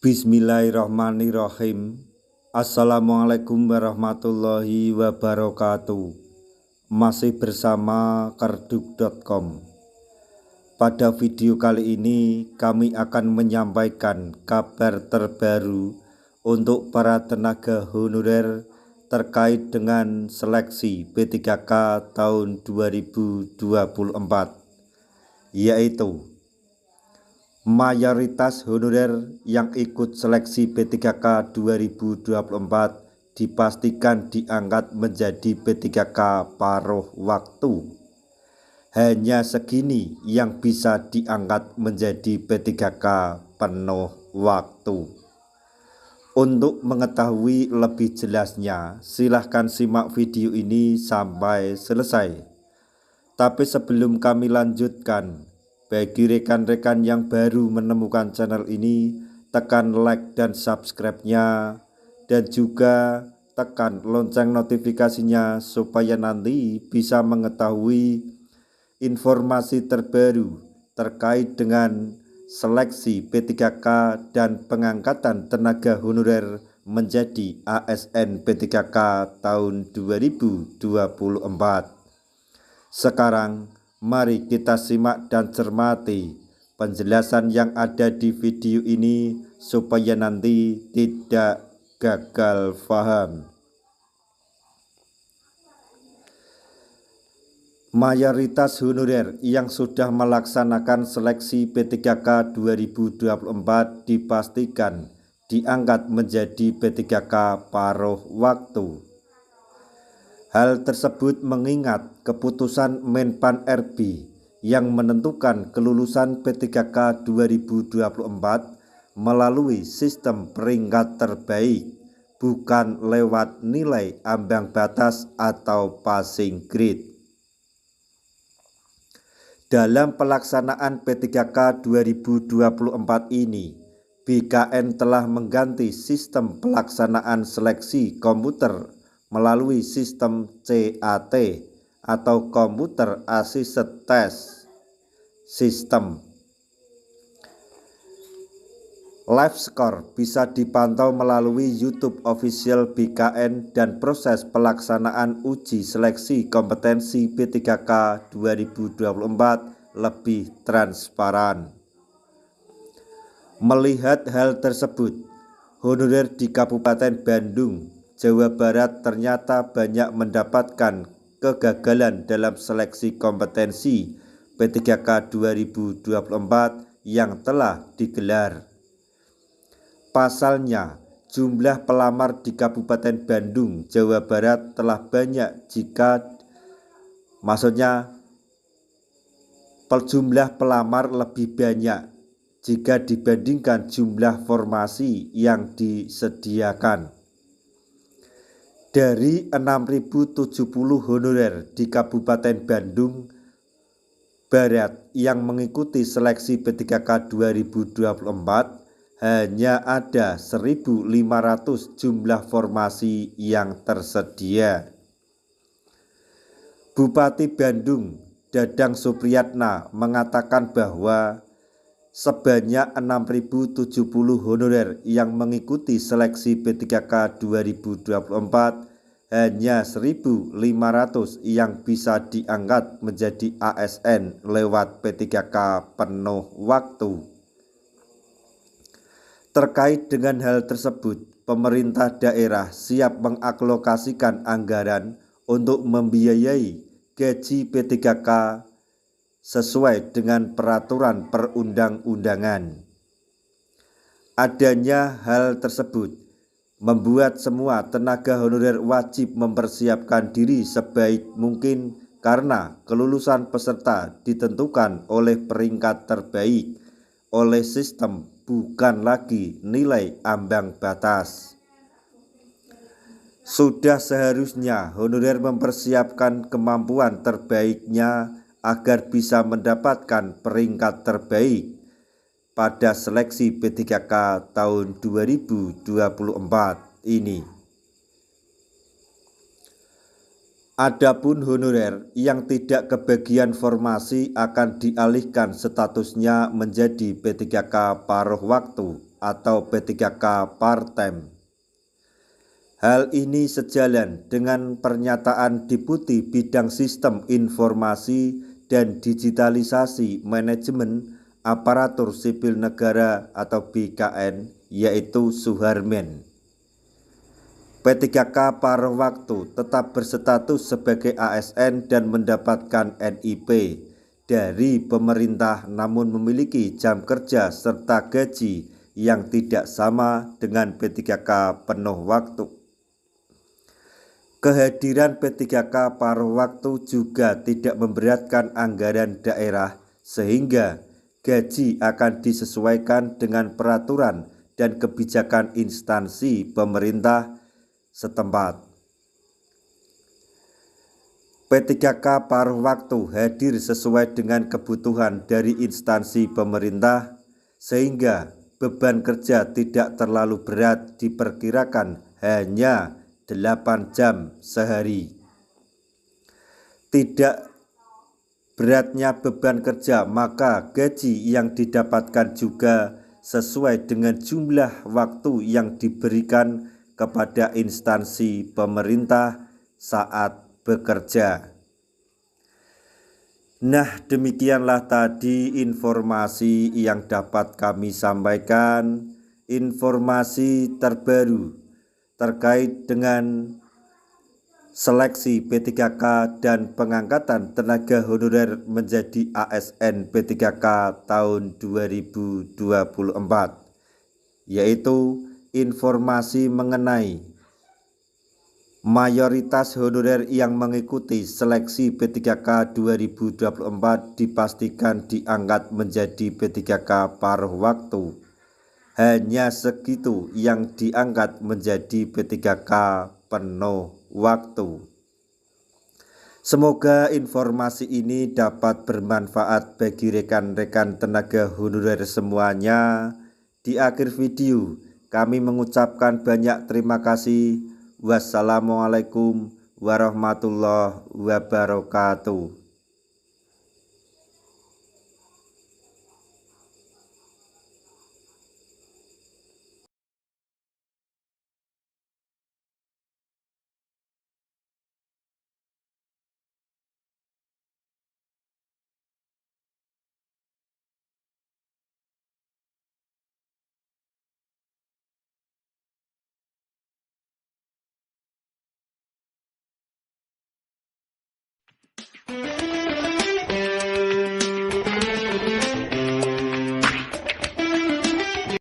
Bismillahirrahmanirrahim. Assalamualaikum warahmatullahi wabarakatuh. Masih bersama karduk.com. Pada video kali ini kami akan menyampaikan kabar terbaru untuk para tenaga honorer terkait dengan seleksi P3K tahun 2024, yaitu mayoritas honorer yang ikut seleksi P3K 2024 dipastikan diangkat menjadi P3K paruh waktu. Hanya segini yang bisa diangkat menjadi P3K penuh waktu. Untuk mengetahui lebih jelasnya, silahkan simak video ini sampai selesai. Tapi sebelum kami lanjutkan, bagi rekan-rekan yang baru menemukan channel ini, tekan like dan subscribe-nya, dan juga tekan lonceng notifikasinya supaya nanti bisa mengetahui informasi terbaru terkait dengan seleksi P3K dan pengangkatan tenaga honorer menjadi ASN P3K tahun 2024. Sekarang mari kita simak dan cermati penjelasan yang ada di video ini supaya nanti tidak gagal paham. Mayoritas honorer yang sudah melaksanakan seleksi P3K 2024 dipastikan diangkat menjadi P3K paruh waktu. Hal tersebut mengingat keputusan Menpan RB yang menentukan kelulusan P3K 2024 melalui sistem peringkat terbaik, bukan lewat nilai ambang batas atau passing grade. Dalam pelaksanaan P3K 2024 ini, BKN telah mengganti sistem pelaksanaan seleksi komputer melalui sistem CAT atau Computer Assisted Test System. Live score bisa dipantau melalui YouTube official BKN dan proses pelaksanaan uji seleksi kompetensi P3K 2024 lebih transparan. Melihat hal tersebut, honorer di Kabupaten Bandung, Jawa Barat ternyata banyak mendapatkan kegagalan dalam seleksi kompetensi P3K 2024 yang telah digelar. Pasalnya, jumlah pelamar di Kabupaten Bandung, Jawa Barat telah banyak jumlah pelamar lebih banyak jika dibandingkan jumlah formasi yang disediakan. Dari 6.070 honorer di Kabupaten Bandung Barat yang mengikuti seleksi P3K 2024, hanya ada 1.500 jumlah formasi yang tersedia. Bupati Bandung, Dadang Supriyatna, mengatakan bahwa sebanyak 6.070 honorer yang mengikuti seleksi P3K 2024, hanya 1.500 yang bisa diangkat menjadi ASN lewat P3K penuh waktu. Terkait dengan hal tersebut, pemerintah daerah siap mengalokasikan anggaran untuk membiayai gaji P3K sesuai dengan peraturan perundang-undangan. Adanya hal tersebut membuat semua tenaga honorer wajib mempersiapkan diri sebaik mungkin karena kelulusan peserta ditentukan oleh peringkat terbaik oleh sistem, bukan lagi nilai ambang batas. Sudah seharusnya honorer mempersiapkan kemampuan terbaiknya agar bisa mendapatkan peringkat terbaik pada seleksi P3K tahun 2024 ini. Adapun honorer yang tidak kebagian formasi akan dialihkan statusnya menjadi P3K paruh waktu atau P3K part-time. Hal ini sejalan dengan pernyataan Deputi Bidang Sistem Informasi dan Digitalisasi Manajemen Aparatur Sipil Negara atau BKN, yaitu Suharmen. P3K paruh waktu tetap berstatus sebagai ASN dan mendapatkan NIP dari pemerintah, namun memiliki jam kerja serta gaji yang tidak sama dengan P3K penuh waktu. Kehadiran P3K paruh waktu juga tidak memberatkan anggaran daerah, sehingga gaji akan disesuaikan dengan peraturan dan kebijakan instansi pemerintah setempat. P3K paruh waktu hadir sesuai dengan kebutuhan dari instansi pemerintah, sehingga beban kerja tidak terlalu berat, diperkirakan hanya 8 jam sehari. Tidak beratnya beban kerja, maka gaji yang didapatkan juga sesuai dengan jumlah waktu yang diberikan kepada instansi pemerintah saat bekerja. Nah, demikianlah tadi informasi yang dapat kami sampaikan, informasi terbaru terkait dengan seleksi P3K dan pengangkatan tenaga honorer menjadi ASN P3K tahun 2024, yaitu informasi mengenai mayoritas honorer yang mengikuti seleksi P3K 2024 dipastikan diangkat menjadi P3K paruh waktu. Hanya segitu yang diangkat menjadi P3K penuh waktu. Semoga informasi ini dapat bermanfaat bagi rekan-rekan tenaga honorer semuanya. Di akhir video kami mengucapkan banyak terima kasih. Wassalamualaikum warahmatullahi wabarakatuh.